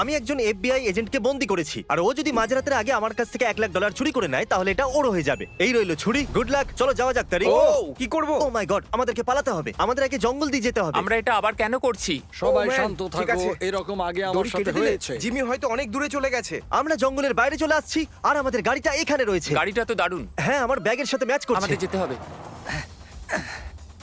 আমি একজন এফবিআই এজেন্টকে বন্দি করেছি, আর ও যদি মাঝরাতের আগে আমার কাছ থেকে $1,00,000 চুরি করে নেয় তাহলে এটা ওর হয়ে যাবে। এই রইলো ছুরি, গুড লাক, চলো যাওয়া যাক। তারিক, ও কি করব? ও মাই গড, আমাদেরকে পালাতে হবে, আমাদের আগে জঙ্গল দিয়ে যেতে হবে। আমরা এটা আবার কেন করছি? সবাই ও, ম্যান, শান্ত ঠিক থাকো, আছে। এরকম আগে আমার দড়ি সাথে কেটে দিলে হয়েছে। জিমি হয়তো অনেক দূরে চলে গেছে। আমরা জঙ্গলের বাইরে চলে আসছি আর আমাদের গাড়িটা এখানে রয়েছে। গাড়িটা তো দারুণ, হ্যাঁ, আমার ব্যাগের সাথে ম্যাচ করছে। আমাদের যেতে হবে।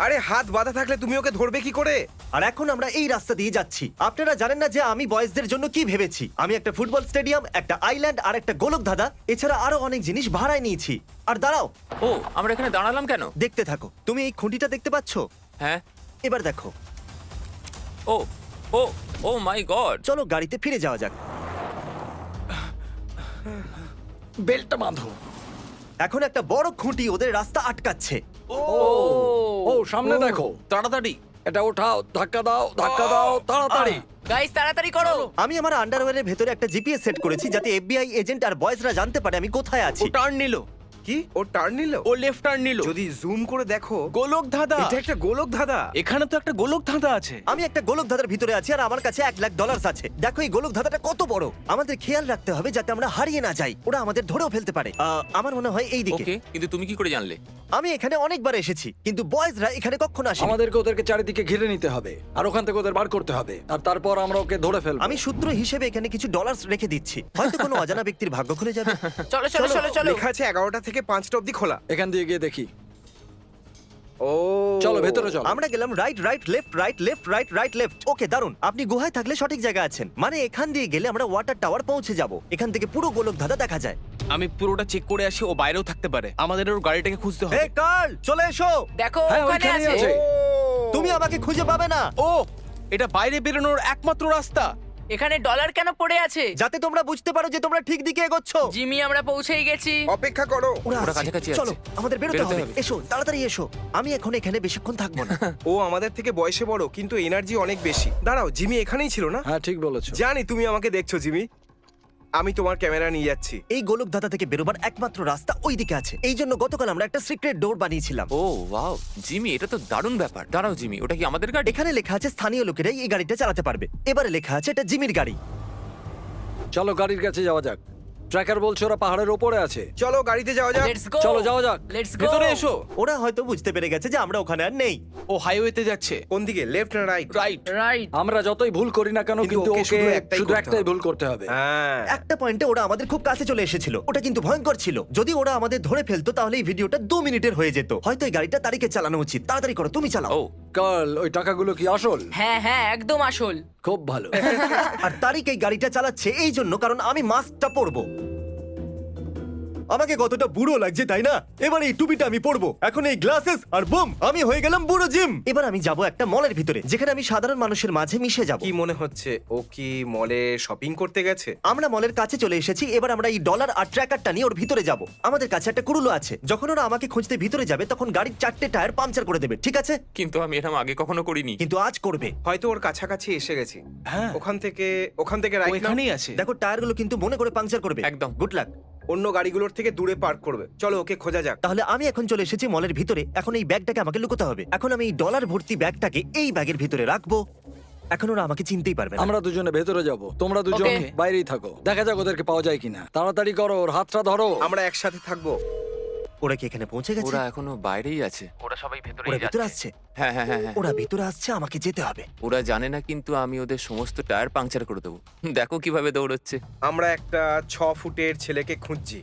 আরে হাত বাঁধা থাকলে তুমি ওকে ধরবে কি করে? আর এখন আমরা এই রাস্তা দিয়ে যাচ্ছি। আপনারা জানেন না যে আমি বয়েজদের জন্য কি ভেবেছি। আমি একটা ফুটবল স্টেডিয়াম, একটা আইল্যান্ড আর একটা গোলকধাঁধা, এছাড়া আরো অনেক জিনিস ভাড়ায় নিয়েছি। আর দাঁড়াও, ও, আমরা এখানে দাঁড়ালাম কেন? দেখতে থাকো। তুমি এই খুঁটিটা দেখতে পাচ্ছো? হ্যাঁ। এবার দেখো। ও ও ও মাই গড। চলো গাড়িতে ফিরে যাওয়া যাক। বেল্টটা বাঁধো। এখন একটা বড় খুঁটি ওদের রাস্তা আটকাচ্ছে। ও সামনে দেখো, তাড়াতাড়ি। এটা ওঠাও, ধাক্কা দাও, ধাক্কা দাও, তাড়াতাড়ি। গাইস তাড়াতাড়ি করো। আমি আমার আন্ডারওয়্যারের ভেতরে একটা জিপিএস সেট করেছি যাতে এফবিআই এজেন্ট আর বয়েজরা জানতে পারে আমি কোথায় ও আছি। টার্ন নিল, কি ও টার্ন নিল? ও লেফট টার্ন নিল। যদি জুম করে দেখো, গোলক ধাঁধা। এটা একটা গোলক ধাঁধা। এখানে তো একটা গোলক ধাঁধা আছে। আমি একটা গোলকধাঁধার ভিতরে আছি আর আমার কাছে $1,00,000 আছে। দেখো এই গোলকধাঁধাটা কত বড়। আমাদের খেয়াল রাখতে হবে যাতে আমরা হারিয়ে না যাই, ওরা আমাদের ধরেও ফেলতে পারে। আমার মনে হয় এই দিকে। ওকে, কিন্তু তুমি কি করে জানলে? আমি এখানে অনেকবার এসেছি, কিন্তু বয়েজরা এখানে কখনো আসেনি। আমাদেরকে ওদেরকে চারিদিকে ঘিরে নিতে হবে আর ওখান থেকে ওদের বার করতে হবে, আর তারপর আমরা ওকে ধরে ফেলবো। আমি সূত্র হিসেবে এখানে কিছু ডলার্স রেখে দিচ্ছি, হয়তো কোনো অজানা ব্যক্তির ভাগ্য খুলে যাবে। চলো চলো চলো চলো। লেখা আছে 11টা থেকে 5টা অবধি খোলা। এখান দিয়ে গিয়ে দেখি। ও চলো ভেতরে চলো। আমরা গেলাম right right left right left right right left. Okay, দারুন। আপনি গুহায় থাকলে সঠিক জায়গায় আছেন। মানে এখান দিয়ে গেলে আমরা ওয়াটার টাওয়ার পৌঁছে যাব। এখান থেকে পুরো গোলকধাঁধা দেখা যায়। আমি পুরোটা চেক করে আসি, ও বাইরেও থাকতে পারে। আমাদের ওর গাড়িটাকে খুঁজতে হবে। এই কার্ল, চলে এসো। দেখো হ্যাঁ, ওখানে ওইখানেই আছে। আছে। তুমি আমাকে খুঁজে পাবে না, ও, এটা বাইরে বেরোনোর একমাত্র রাস্তা। এখানে ডলার কেন পড়ে আছে? যাতে তোমরা বুঝতে পারো যে তোমরা ঠিক দিকে এগোচ্ছ। জিমি আমরা পৌঁছেই গেছি। অপেক্ষা করো। ওরা ওরা আসছে। কাছাকাছি চলো, আছে। আমাদের বেরোতে বেরোতে হবে। হবে। এসো, তাড়াতাড়ি এসো। আমি এখন এখানে বেশিক্ষণ থাকবো না। ও আমাদের থেকে বয়সে বড়, কিন্তু এনার্জি অনেক বেশি। দাঁড়াও, জিমি এখানেই ছিল না? হ্যাঁ ঠিক বলেছো। জানি তুমি আমাকে দেখছো জিমি। আমি তোমার ক্যামেরা নিয়ে যাচ্ছি। এই গোলকধাঁধা থেকে বেরোবার একমাত্র রাস্তা ওই দিকে আছে। এই জন্য গতকাল আমরা একটা সিক্রেট ডোর বানিয়েছিলাম। ও ওয়াও, জিমি, এটা তো দারুণ ব্যাপার। দাঁড়াও জিমি, ওটা কি আমাদের গাড়ি? এখানে লেখা আছে স্থানীয় লোকেরাই এই গাড়িটা চালাতে পারবে। এবারে লেখা আছে এটা জিমির গাড়ি। চলো গাড়ির কাছে যাওয়া যাক। ট্র্যাকার বলছে ওরা পাহাড়ের ওপরে আছে। চলো গাড়িতে যাওয়া যাক। Let's go. চলো যাওয়া যাক। Let's go. ভেতরে এসো। ওরা হয়তো বুঝতে পেরে গেছে যে আমরা ওখানে আর নেই। ও হাইওয়েতে যাচ্ছে। কোন দিকে, লেফট না রাইট? রাইট। রাইট। আমরা যতই ভুল করি না কেন, কিন্তু কিন্তু ওকে ওকে শুধু শুধু একটাই একটাই করতে ভুল করতে হবে। হ্যাঁ। একটা পয়েন্টে ওরা আমাদের খুব কাছে চলে এসেছিল। ওটা কিন্তু ভয়ঙ্কর ছিল। যদি ওরা আমাদের ধরে ফেলতো তাহলে এই ভিডিওটা 2 মিনিটের হয়ে যেত। হয়তো এই গাড়িটা তারিখে চালানো উচিত। তাড়াতাড়ি করো, তুমি চালাও। ও, কার্ল, ওই টাকাগুলো কি আসল? হ্যাঁ হ্যাঁ একদম আসল। খুব ভালো। আর তারিখ এই গাড়িটা চালাচ্ছে এই জন্য কারণ আমি মাস্কটা পরবো। আমাকে কতটা বুড়ো লাগছে তাই না? এবার এই টুপিটা আমি পরবো, এখন এই গ্লাসেস, আর বুম, আমি হয়ে গেলাম বুড়ো জিম। এবার আমি যাব একটা মলের ভিতরে যেখানে আমি সাধারণ মানুষের মাঝে মিশে যাব। কি মনে হচ্ছে ও কি মলে শপিং করতে গেছে? আমরা মলের কাছে চলে এসেছি। এবার আমরা এই ডলার আর ট্র্যাকারটা নিয়ে ওর ভিতরে যাব। আমাদের কাছে একটা কুড়ুলো আছে। যখন ওরা আমাকে খুঁজতে ভিতরে যাবে তখন গাড়ির 4টে টায়ার পাংচার করে দেবে, ঠিক আছে? কিন্তু আমি এরকম আগে কখনো করিনি। কিন্তু আজ করবে। হয়তো ওর কাছাকাছি এসে গেছি। হ্যাঁ, ওখান থেকে ও রাইট নাও। এখানেই আছে। দেখো টায়ারগুলো কিন্তু মনে করে পাংচার করবে। একদম। Good luck. অন্য গাড়িগুলোর থেকে দূরে পার্ক করবে। চলো ওকে খোঁজা যাক। তাহলে আমি এখন চলে এসেছি মলের ভিতরে। এখন এই ব্যাগটাকে আমাকে লুকোতে হবে। এখন আমি এই ডলার ভর্তি ব্যাগটাকে এই ব্যাগের ভিতরে রাখবো। এখন ওরা আমাকে চিনতেই পারবে না। আমরা দুজনে ভেতরে যাব, তোমরা দুজন Okay. বাইরেই থাকো। দেখা যাক ওদেরকে পাওয়া যায় কিনা। তাড়াতাড়ি করো, ওর হাতটা ধরো। আমরা একসাথে থাকবো। ওরা কি এখানে পৌঁছে গেছে? ওরা এখনো বাইরেই আছে। ওরা সবাই ওরা ভেতরেই ভিতরে যাচ্ছে। আসছে। হ্যাঁ হ্যাঁ হ্যাঁ হ্যাঁ। ওরা ভিতরে আসছে, আমাকে যেতে হবে। ওরা জানে না, কিন্তু আমি ওদের সমস্ত টায়ার পাংচার করে দেবো। দেখো কিভাবে দৌড়চ্ছে। আমরা একটা 6 ফুটের ছেলেকে খুঁজছি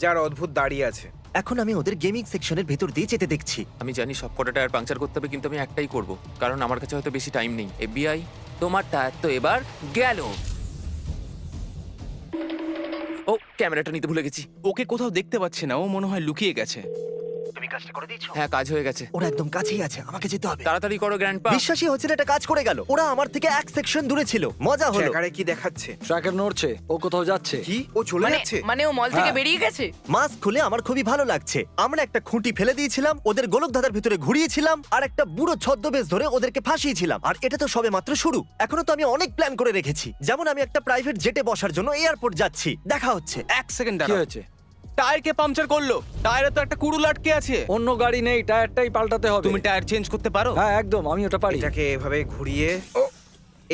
যার অদ্ভুত দাড়ি আছে। এখন আমি ওদের গেমিং সেকশনের ভিতর দিয়ে যেতে দেখছি। আমি জানি সব কটা টায়ার পাংচার করতে হবে, কিন্তু আমি একটাই করব, কারণ আমার কাছে হয়তো বেশি টাইম নেই। এফবিআই, তোমার টায়ার তো এবার গেল। ও, ক্যামেরাটা নিতে ভুলে গেছি। ওকে কোথাও দেখতে পাচ্ছি না, ও মনে হয় লুকিয়ে গেছে। তুমি কাজটা করে দিয়েছো? হ্যাঁ, কাজ হয়ে গেছে। ওরা একদম কাছেই আছে, আমাকে যেতে হবে। তাড়াতাড়ি করো গ্র্যান্ডপা। বিশ্বাসই হচ্ছে না এটা কাজ করে গেল। ওরা আমার থেকে 1 সেকশন দূরে ছিল। মজা হলো। ট্র্যাকারে কি দেখাচ্ছে? ট্র্যাকার নড়ছে, ও কোথাও যাচ্ছে। কি ও চলে মানে যাচ্ছে? মানে ও মল থেকে হ্যাঁ। বেরিয়ে গেছে। মাস্ক খুলে আমার খুবই ভালো লাগছে। আমরা একটা খুঁটি ফেলে দিয়েছিলাম, ওদের গোলকধাঁধার ভিতরে ঘুরিয়েছিলাম, আর একটা বুড়ো ছদ্মবেশ ধরে ওদেরকে ফাঁসিয়েছিলাম। আর এটা তো সবে মাত্র শুরু। এখনো তো আমি অনেক প্ল্যান করে রেখেছি। যেমন আমি একটা প্রাইভেট জেটে বসার জন্য এয়ারপোর্ট যাচ্ছি। দেখা হচ্ছে। 1 সেকেন্ড কি দাঁড়াও। হয়েছে? টায়ারকে পাংচার করলো। টায়ারে তো একটা কুড়ুল আটকে আছে। অন্য গাড়ি নেই, টায়ারটাই পাল্টাতে হবে। তুমি টায়ার চেঞ্জ করতে পারো? হ্যাঁ একদম, আমি ওটা পারি। এটাকে এভাবে ঘুরিয়ে। ও,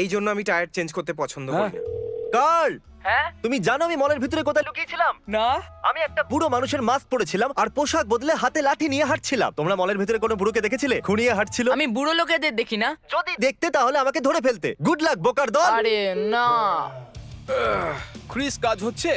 এই জন্য আমি টায়ার চেঞ্জ করতে পছন্দ করি হ্যাঁ। না। কার্ল, হ্যাঁ তুমি জানো আমি মলের ভিতরে কোথায় লুকিয়েছিলাম? না আমি একটা বুড়ো মানুষের মাস্ক পরেছিলাম আর পোশাক বদলে হাতে লাঠি নিয়ে হাঁটছিলাম। তোমরা মলের ভিতরে কোনো বুড়োকে দেখেছিলে খুঁড়িয়ে হাঁটছিল? আমি বুড়ো লোকেদের দেখি না। যদি দেখতে তাহলে আমাকে ধরে ফেলতে। গুড লাক বোকার দল। আরে না, ক্রিস, কাজ হচ্ছে?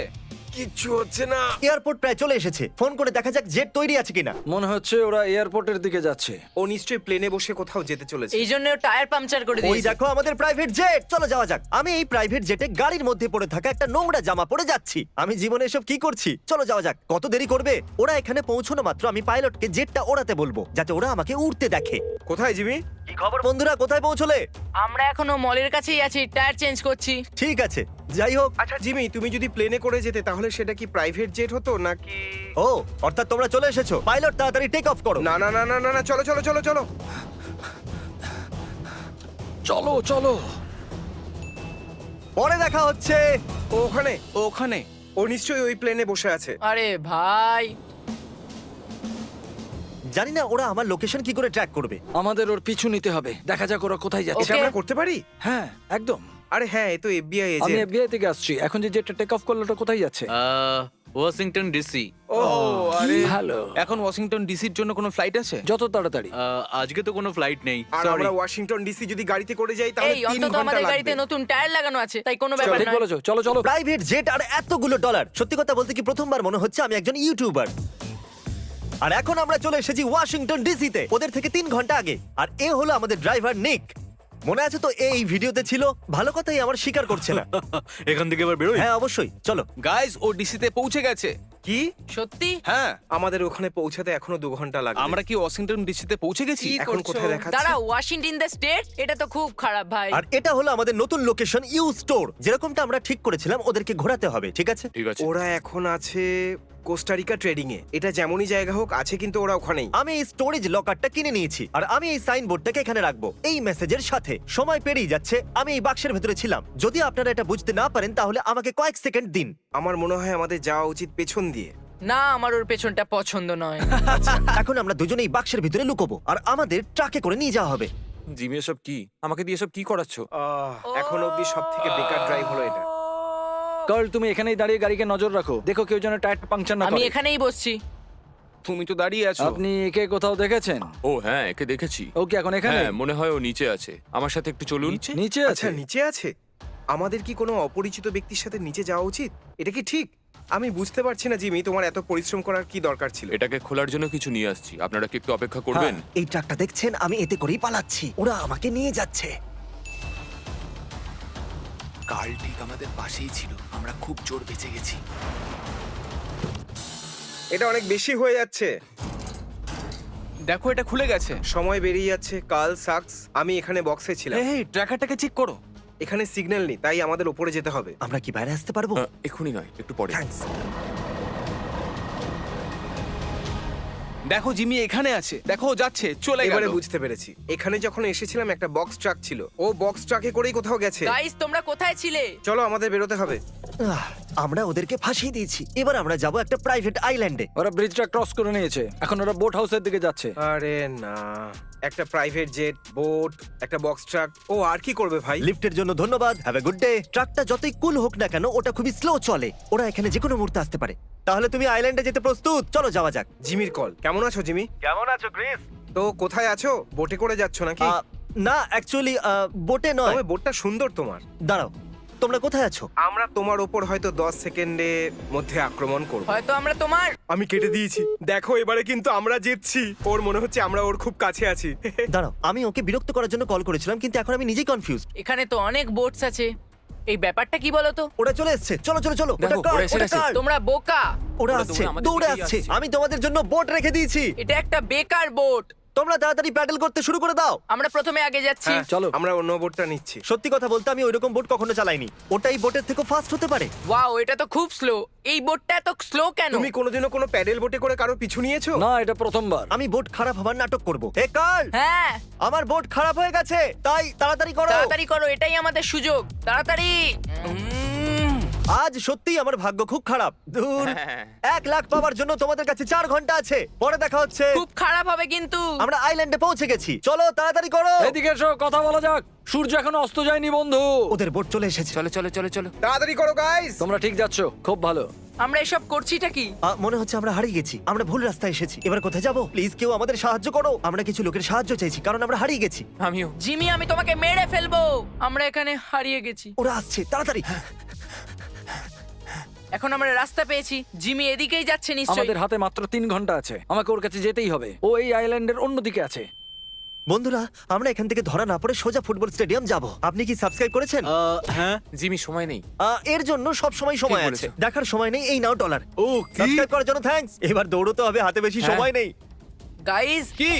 কিচ্ছু হচ্ছে না। এয়ারপোর্ট প্রায় চলে এসেছে। ফোন করে দেখা যাক জেট তৈরি আছে কিনা। মনে হচ্ছে ওরা এয়ারপোর্টের দিকে যাচ্ছে। ও নিশ্চয়ই প্লেনে বসে কোথাও যেতে চলেছে। এই জন্য টায়ার পাংচার করে ওই দিয়েছে। দেখো আমাদের প্রাইভেট জেট। চলো যাওয়া যাক। আমি এই প্রাইভেট জেটে গাড়ির মধ্যে পড়ে থাকা একটা নোংরা জামা পরে যাচ্ছি। আমি জীবনে এসব কি করছি? চলো যাওয়া যাক। কত দেরি করবে? ওরা এখানে পৌঁছানো মাত্র আমি পাইলটকে জেটটা ওড়াতে বলবো, যাতে ওরা আমাকে উড়তে দেখে। কোথায় জিমি? কি খবর বন্ধুরা, কোথায় পৌঁছলে? আমরা এখনো মলের কাছেই আছি, টায়ার চেঞ্জ করছি। ঠিক আছে, যাই হোক। আচ্ছা জিমি, তুমি যদি প্লেনে করে যেতে তাহলে সেটা কি প্রাইভেট জেট হতো নাকি? ও, অর্থাৎ তোমরা চলে এসেছো। পাইলট তাড়াতাড়ি টেক অফ করো। না না না না না না, চলো চলো চলো চলো। চলো চলো। পরে দেখা হচ্ছে। ও ওখানে, ওখানে ও নিশ্চয়ই ওই প্লেনে বসে আছে। আরে ভাই, জানি না ওরা আমার লোকেশন কি করে ট্র্যাক করবে। আমাদের ওর পিছু নিতে হবে, দেখা যাক ওরা কোথায় এটা যাচ্ছে। Okay. আমরা করতে পারি? হ্যাঁ একদম। আরে হ্যাঁ, এ তো এফবিআই আমি এজেন্ট। এফবিআই থেকে আসছি। এখন যে জেটটা টেক অফ করলো ওটা কোথায় যাচ্ছে? Washington DC. ও আরে ভালো। এখন ওয়াশিংটন ডিসির জন্য কোনো ফ্লাইট আছে? যত তাড়াতাড়ি। আজকে তো কোনো ফ্লাইট নেই, আর সরি। আমরা ওয়াশিংটন ডিসি যদি গাড়িতে করে যাই তাহলে এই 3 অন্তত ঘন্টা আমাদের গাড়িতে লাগবে। নতুন টায়ার লাগানো আছে, তাই কোনো ব্যাপার ঠিক নয়। বলেছো, চলো চলো। প্রাইভেট জেট আর এতগুলো ডলার। সত্যি কথা বলতে কি প্রথমবার মনে হচ্ছে আমি একজন ইউটিউবার। আর এখন আমরা চলে এসেছি ওয়াশিংটন ডিসিতে, ওদের থেকে 3 ঘন্টা আগে। আর এ হলো আমাদের ড্রাইভার নিক। মনে আছে তো এই ভিডিওতে ছিল? ভালো কথাই আমার স্বীকার করছে না। এখান থেকে এবার বেরোই। হ্যাঁ অবশ্যই, চলো। গাইস, ও ডিসিতে পৌঁছে গেছে। কি? সত্যি? হ্যাঁ, আমাদের ওখানে পৌঁছাতে এখনো 2 ঘন্টা লাগবে। আমরা কি ওয়াশিংটন ডিসিতে পৌঁছে গেছি? কি এখন করছো? কোথায় দেখাচ্ছে? দাঁড়া, ওয়াশিংটন দ্য স্টেট? এটা তো খুব খারাপ ভাই। আর এটা হলো আমাদের নতুন লোকেশন ইউ স্টোর। যেরকমটা আমরা ঠিক করেছিলাম ওদেরকে ঘোরাতে হবে, ঠিক আছে? ঠিক আছে। ওরা এখন আছে কোস্টারিকা ট্রেডিং এ। এটা যেমনই জায়গা হোক আছে, কিন্তু ওরা ওখানেই। আমি এই স্টোরেজ লকারটা কিনে নিয়েছি আর আমি এই সাইনবোর্ডটাকে এখানে রাখবো এই মেসেজের সাথে। সময় পেরিয়ে যাচ্ছে, আমি এই বাক্সের ভেতরে ছিলাম। যদি আপনারা এটা বুঝতে না পারেন তাহলে আমাকে কয়েক সেকেন্ড দিন। আমার মনে হয় আমাদের যাওয়া উচিত পেছন দিয়ে। না, আমার ওর পেছনটা পছন্দ নয়। এখন আমরা দুজনেই বাক্সের ভিতরে লুকোবো আর আমাদের ট্রাকে করে নিয়ে যাওয়া হবে। জিমি, এসব কি? আমাকে দিয়ে এসব কি করাচ্ছ? এখন অবধি সব থেকে বেকার ড্রাইভ হলো এটা। কার্ল, তুমি এখানেই দাঁড়িয়ে গাড়িকে নজর রাখো, দেখো কেউ যেন টায়ারটা পাংচার না আমি করে। এখানেই বসছি। তুমি তো দাঁড়িয়ে আছো। আপনি একে কোথাও দেখেছেন? ও হ্যাঁ, একে দেখেছি। ও কি এখন এখানে? হ্যাঁ, মনে হয় ও নিচে আছে। আমার সাথে একটু চলুন। নিচে আচ্ছা, আছে। নিচে আছে। আমাদের কি কোনো অপরিচিত ব্যক্তির সাথে নিচে যাওয়া উচিত? এটা কি ঠিক? আমি বুঝতে পারছি না জিমি, তোমার এত পরিশ্রম করার কি দরকার ছিল? এটাকে খোলার জন্য কিছু নিয়ে আসছি, আপনারা কি একটু অপেক্ষা করবেন? এই ট্রাকটা দেখছেন, আমি এতে করেই পালাচ্ছি। ওরা আমাকে নিয়ে যাচ্ছে। কার্ল ঠিক আমাদের পাশেই ছিল, আমরা খুব জোর বেঁচে গেছি। এটা অনেক বেশি হয়ে যাচ্ছে। দেখো, এটা খুলে গেছে। সময় বেরিয়ে যাচ্ছে। কাল সাকস, আমি এখানে বক্সে ছিলাম। এই ট্র্যাকারটাকে চেক করো। এখানে সিগন্যাল নেই, তাই আমাদের উপরে যেতে হবে। আমরা কি বাইরে আসতে পারবো? এক্ষুনি নয়, একটু পরে। থ্যাঙ্কস। দেখো জিমি এখানে আছে, দেখো ও যাচ্ছে, চলে গেল। এবারে বুঝতে পেরেছি। এখানে যখন এসেছিলাম একটা বক্স ট্রাক ছিল। ও বক্স ট্রাকে করেই কোথাও গেছে। গাইস, তোমরা কোথায় ছিলে? চলো আমাদের বেরোতে হবে। আমরা ওদেরকে ফাঁসিয়ে দিয়েছি। এবার আমরা যাব একটা প্রাইভেট আইল্যান্ডে। ওরা ব্রিজটা ক্রস করে নিয়েছে, এখন ওরা বোট হাউসের দিকে যাচ্ছে। আরে না, একটা প্রাইভেট জেট, বোট, একটা বক্স ট্রাক। ও আর কি করবে ভাই? লিফটের জন্য ধন্যবাদ। Have a good day. ট্রাকটা যতই কুল হোক না কেন, ওটা খুবই স্লো চলে। ওরা এখানে যে কোনো মুহূর্তে আসতে পারে। তাহলে তুমি আইল্যান্ডে যেতে প্রস্তুত? চলো যাওয়া যাক। জিমির কল। কেমন আছো জিমি? কেমন আছো ক্রিস? তো কোথায় আছো? বোটে করে যাচ্ছ নাকি? না, অ্যাকচুয়ালি বোটে নয়। তবে বোটটা সুন্দর তোমার। দাঁড়াও, তোমরা কোথায় আছো? আমরা তোমার ওপর হয়তো 10 সেকেন্ডের মধ্যে আক্রমণ করব। হয়তো আমরা তোমার। আমি কেটে দিয়েছি। দেখো এবারে কিন্তু আমরা জিতছি। ওর মনে হচ্ছে আমরা ওর খুব কাছে আছি। দাঁড়াও, আমি ওকে বিরক্ত করার জন্য কল করেছিলাম, কিন্তু এখন আমি নিজেই কনফিউজড। এখানে তো অনেক বোটস আছে, এই ব্যাপারটা কি বলো তো? ওরা চলে এসেছে। চলো চলো চলো। ওটা দেখো, কার? ওরা এসে ওটা গেছে। কার? তোমরা বোকা। ওরা ওরা আসছে, দৌড়ে আমাদের দৌড়ে দিকেই আসছে। আসছে। আমি তোমাদের জন্য বোট রেখে দিয়েছি। এটা একটা বেকার বোট। তোমরা তাড়াতাড়ি প্যাডেল করতে শুরু করে দাও। আমরা প্রথমে আগে যাচ্ছি। হ্যাঁ, চলো। আমরা অন্য বোটটা নিচ্ছি। সত্যি কথা বলতে আমি ওইরকম বোট কখনো চালাইনি। ওটাই বোটের থেকে ফাস্ট হতে পারে। ওয়াও, এটা তো খুব স্লো। এই বোটটা এত স্লো কেন? তুমি কোনোদিনও কোনো প্যাডেল বোটে করে কারো পিছু নিয়েছো? না, এটা প্রথমবার। আমি বোট খারাপ হবার নাটক করব। হে কার্ল, হ্যাঁ, আমার বোট খারাপ হয়ে গেছে, তাই তাড়াতাড়ি করো। তাড়াতাড়ি করো, এটাই আমাদের সুযোগ। তাড়াতাড়ি। আজ সত্যিই আমার ভাগ্য খুব খারাপ। দূর, 1 লাখ পাওয়ার জন্য তোমাদের কাছে 4 ঘন্টা আছে। পরে দেখা হচ্ছে। খুব খারাপ হবে কিন্তু। আমরা আইল্যান্ডে পৌঁছে গেছি, চলো তাড়াতাড়ি করো। এদিকে এসো, কথা বলা যাক। সূর্য এখনো অস্ত যায়নি বন্ধু। ওদের বোট চলে এসেছে। চলো চলো চলো চলো। তাড়াতাড়ি করো গাইস। তোমরা ঠিক যাচ্ছ, খুব ভালো। আমরা এসব করছিটা কি? মনে হচ্ছে আমরা হারিয়ে গেছি। আমরা ভুল রাস্তায় এসেছি। এবার কোথায় যাব? প্লিজ কেউ আমাদের সাহায্য করো। আমরা কিছু লোকের সাহায্য চাইছি, কারণ আমরা হারিয়ে গেছি। আমিও। জিমি, আমি তোমাকে মেরে ফেলবো। আমরা এখানে হারিয়ে গেছি। ওরা আসছে, তাড়াতাড়ি। এখন আমরা রাস্তা পেয়েছি। জিমি এদিকেই যাচ্ছে নিশ্চয়ই। আমাদের হাতে মাত্র 3 ঘন্টা আছে। আমাকে ওর কাছে যেতেই হবে। ও এই আইল্যান্ডের অন্যদিকে আছে। বন্ধুরা, আমরা এখান থেকে ধরা না পড়ে সোজা ফুটবল স্টেডিয়াম যাব। আপনি কি সাবস্ক্রাইব করেছেন? হ্যাঁ। জিমি সময় নেই। এর জন্য সব সময় সময় ঠিক আছে। বলেছো। দেখার সময় নেই, এই নাও ডলার। ও কি? সাবস্ক্রাইব করার জন্য থ্যাঙ্কস। এবার দৌড়তে হবে, হাতে বেশি হ্যাঁ। সময় নেই। গাইস, কি?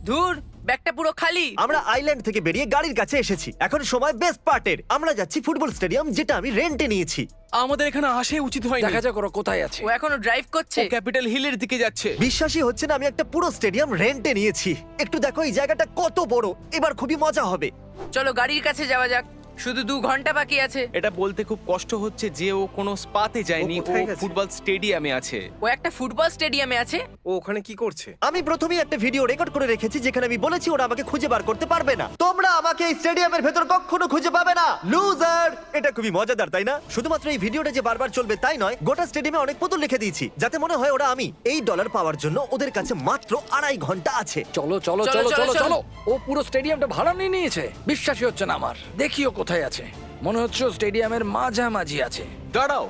ধুর, ব্যাগটা পুরো খালি। আমরা আইল্যান্ড থেকে বেরিয়ে গাড়ির কাছে এসেছি। এখন সময় বেস্ট পার্টের। আমরা যাচ্ছি ফুটবল স্টেডিয়াম, যেটা আমি রেন্টে নিয়েছি। আমাদের এখানে আসা উচিত হয়নি। দেখা যাক ওরা কোথায় আছে। ও এখনো ড্রাইভ করছে। ও ক্যাপিটাল হিলের দিকে যাচ্ছে। বিশ্বাসই হচ্ছে না আমি একটা পুরো স্টেডিয়াম রেন্টে নিয়েছি। একটু দেখো এই জায়গাটা কত বড়। এবার খুবই মজা হবে। চলো গাড়ির কাছে যাওয়া যাক। শুধু 2 ঘন্টা বাকি আছে। এটা বলতে খুব কষ্ট হচ্ছে যে ও কোনো স্পাতে যায়নি, ও ও কোথায় গেছে? ফুটবল স্টেডিয়ামে আছে। ও একটা ফুটবল স্টেডিয়ামে আছে। ও ওখানে কি করছে? আমি প্রথমেই একটা ভিডিও রেকর্ড করে রেখেছি যেখানে আমি বলেছি ওরা আমাকে খুঁজে বার করতে পারবে না। তোমরা আমাকে এই স্টেডিয়ামের ভেতর কখনো খুঁজে পাবে না, লুজার। এটা খুবই মজাদার, তাই না? শুধুমাত্র এই ভিডিওটা যে বারবার চলবে তাই নয়, গোটা স্টেডিয়ামে অনেক পুতুল লিখে দিয়েছি যাতে মনে হয় ওরা আমি। এই ডলার পাওয়ার জন্য ওদের কাছে মাত্র 2.5 ঘন্টা আছে। চলো চলো চলো, চলো চলো, চলো চলো। চলো। ও পুরো স্টেডিয়ামটা ভাড়া নিয়ে নিয়েছে। বিশ্বাসই হচ্ছে না আমার। দেখিও কোথায় আছে। মনে হচ্ছে ও স্টেডিয়ামের মাঝামাঝি আছে। দাঁড়াও,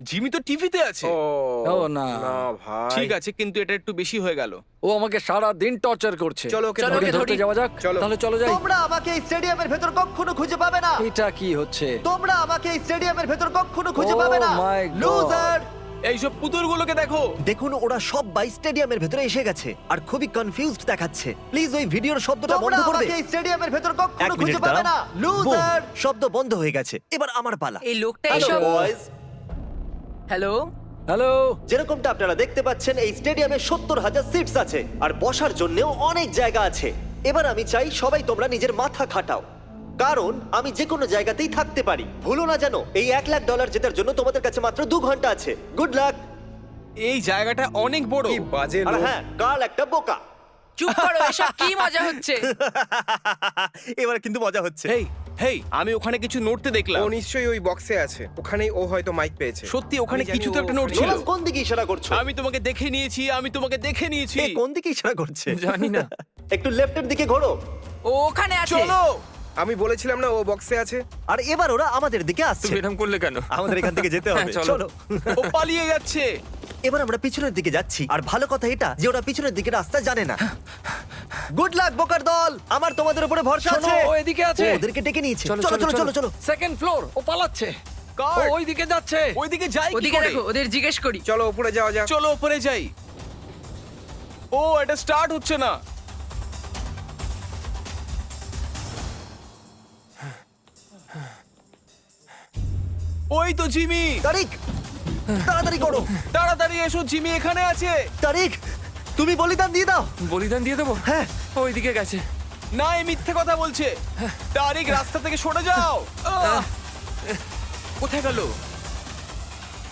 জিমি তো টিভিতে আছে। ও না। না ভাই। ঠিক আছে, কিন্তু এটা একটু বেশি হয়ে গেল। ও আমাকে সারা দিন টর্চার করছে। চলো ওকে চলো, ধরে ওকে ধরতে ধরি। যাওয়া যাক। চলো। তাহলে চলো যাই। তোমরা আমাকে এই স্টেডিয়ামের ভেতর কখনো খুঁজে পাবে না। এটা কি হচ্ছে? তোমরা আমাকে এই স্টেডিয়ামের ভেতর কখনো খুঁজে Oh পাবে না, my God. লুজার। এইসব পুতুলগুলোকে দেখো। দেখুন ওরা সবাই স্টেডিয়ামের ভেতরে এসে গেছে আর খুবই কনফিউজড দেখাচ্ছে। প্লিজ ওই ভিডিওর শব্দটা বন্ধ করবে। এই স্টেডিয়ামের ভেতর কখনো খুঁজে পাবে না, লুজার। শব্দ বন্ধ হয়ে গেছে। এবার আমার পালা। এই লোকটা হ্যালো এসব। বয়েজ। হ্যালো। হ্যালো। যেরকমটা আপনারা দেখতে পাচ্ছেন এই স্টেডিয়ামে 70,000 সিটস আছে আর বসার জন্যও অনেক জায়গা আছে। এবার আমি চাই সবাই তোমরা নিজের মাথা খাটাও, কারণ আমি যে কোনো জায়গাতেই থাকতে পারি। ভুলো না যেন এই $1 লাখ জেতার জন্য তোমাদের কাছে মাত্র 2 ঘন্টা আছে। Good luck. এই জায়গাটা অনেক বড়। কি বাজে আর লোক। হ্যাঁ, কাল একটা বোকা। চুপ করো, এসব কি মজা হচ্ছে? এবার কিন্তু মজা হচ্ছে। হেই হেই, আমি ওখানে কিছু নড়তে দেখলাম। ও নিশ্চয়ই ওই বক্সে আছে। ওখানেই ও হয়তো মাইক পেয়েছে। সত্যি ওখানে আমি জানি কিছু তো ও একটা ওখানে- নড়ছিল। নোলান কোন দিকে ইশারা করছো? আমি তোমাকে দেখে নিয়েছি, আমি তোমাকে দেখে নিয়েছি। এ কোন দিকে ইশারা করছে? জানি না। একটু লেফটের দিকে ঘোরো। ও ওখানে আছে। চলো। আমি বলেছিলাম না ও বক্সে আছে। আর এবার ওরা আমাদের দিকে আসছে। তুমি এরকম করলে কেন? আমাদের এখান থেকে যেতে হবে। হ্যাঁ, চলো। চলো। ও পালিয়ে যাচ্ছে। এবার আমরা পিছনের দিকে যাচ্ছি আর ভালো কথা এটা যে ওরা পিছনের দিকে রাস্তা জানে না। গুড লাক বোকার দল, আমার তোমাদের উপরে ভরসা শোনো, আছে। ও এদিকে আছে। ও ওদেরকে ডেকে নিয়েছে। চলো, চলো চলো চলো, চলো চলো। Second floor. ও পালাচ্ছে। ও কার? ওইদিকে যাচ্ছে। ওইদিকে যাই কি ওদিকে করে? দেখো, ওদের জিজ্ঞেস করি। চলো উপরে যাওয়া যাক। চলো উপরে যাই। ও এটা স্টার্ট হচ্ছে না। ওই তো জিমি। তারিক, তাড়াতাড়ি করো। তাড়াতাড়ি এসো, জিমি এখানে আছে। তারিক, তুমি বলিদান দিয়ে দাও। বলিদান দিয়ে দেবো? হ্যাঁ। ওইদিকে গেছে। না, এই মিথ্যে কথা বলছে। তারিক, রাস্তা থেকে সরে যাও। কোথায় গেল?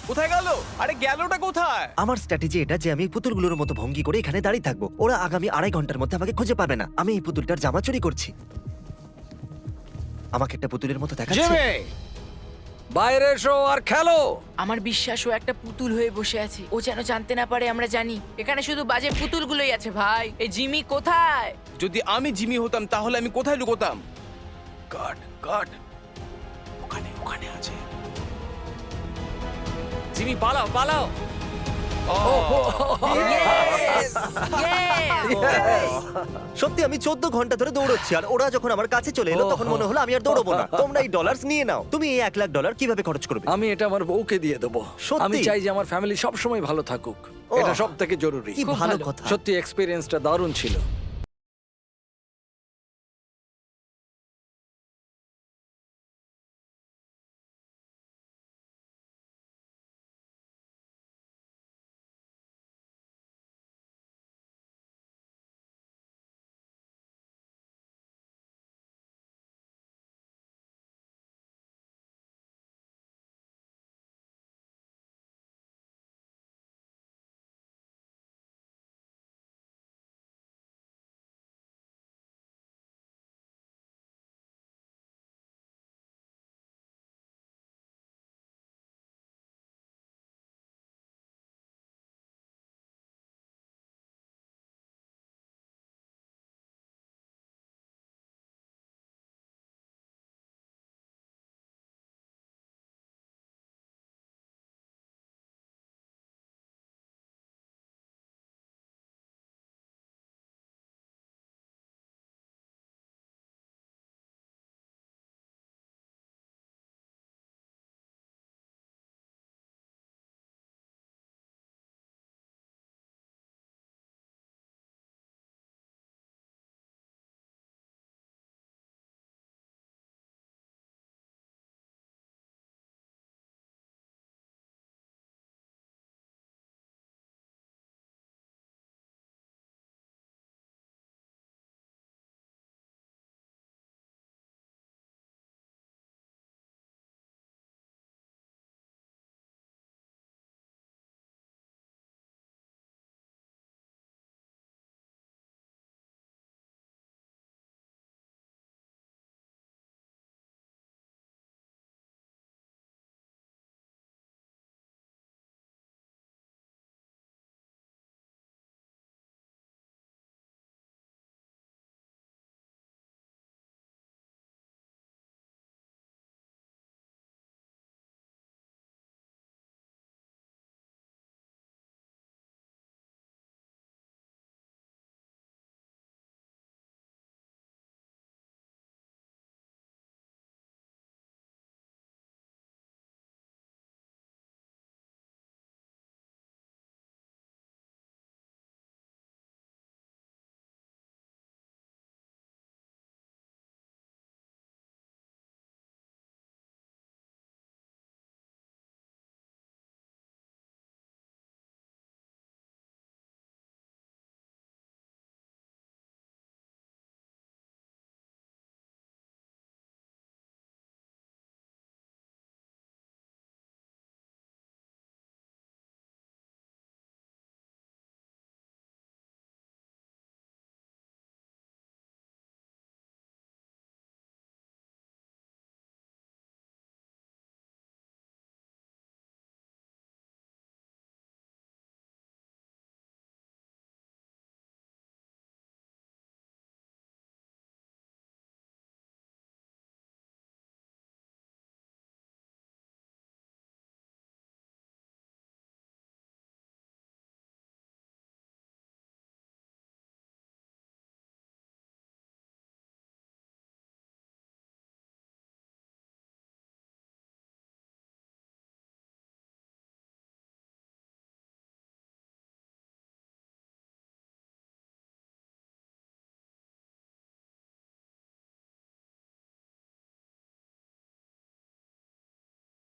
কোথায় গেল? আরে গেলটা কোথায়? আমার স্ট্র্যাটেজি এটা যে আমি এই পুতুলগুলোর মতো ভঙ্গি করে এখানে দাঁড়িয়ে থাকবো। ওরা আগামী 2.5 ঘন্টার মধ্যে আমাকে খুঁজে পাবে না। আমি এই পুতুলটার জামা চুরি করছি। আমাকে একটা পুতুলের মতো দেখাচ্ছে। জিমি, বাইরে এসো আর খেলো। আমার বিশ্বাস ও একটা পুতুল হয়ে বসে আছে। ও যেন জানতে না পারে আমরা জানি। এখানে শুধু বাজে পুতুলগুলোই আছে ভাই। এই জিমি কোথায়? যদি আমি জিমি হতাম তাহলে আমি কোথায় লুকোতাম? Guard, guard. ওখানে ওখানে আছে। জিমি পালাও পালাও। Yes! Yes! সত্যি আমি 14 ঘন্টা ধরে দৌড়চ্ছি আর ওরা যখন আমার কাছে চলে এলো তখন মনে হলো আমি আর দৌড়বো না। তোমরা এই ডলার্স নিয়ে নাও। তুমি এই $1 লাখ কিভাবে খরচ করবে? আমি এটা আমার বউকে দিয়ে দেবো। সত্যি? আমি চাই যে আমার ফ্যামিলি সব সময় ভালো থাকুক। ও, এটা সব থেকে জরুরি। কি খুব ভালো ভালো। কথা। সত্যি এক্সপিরিয়েন্সটা দারুণ ছিল।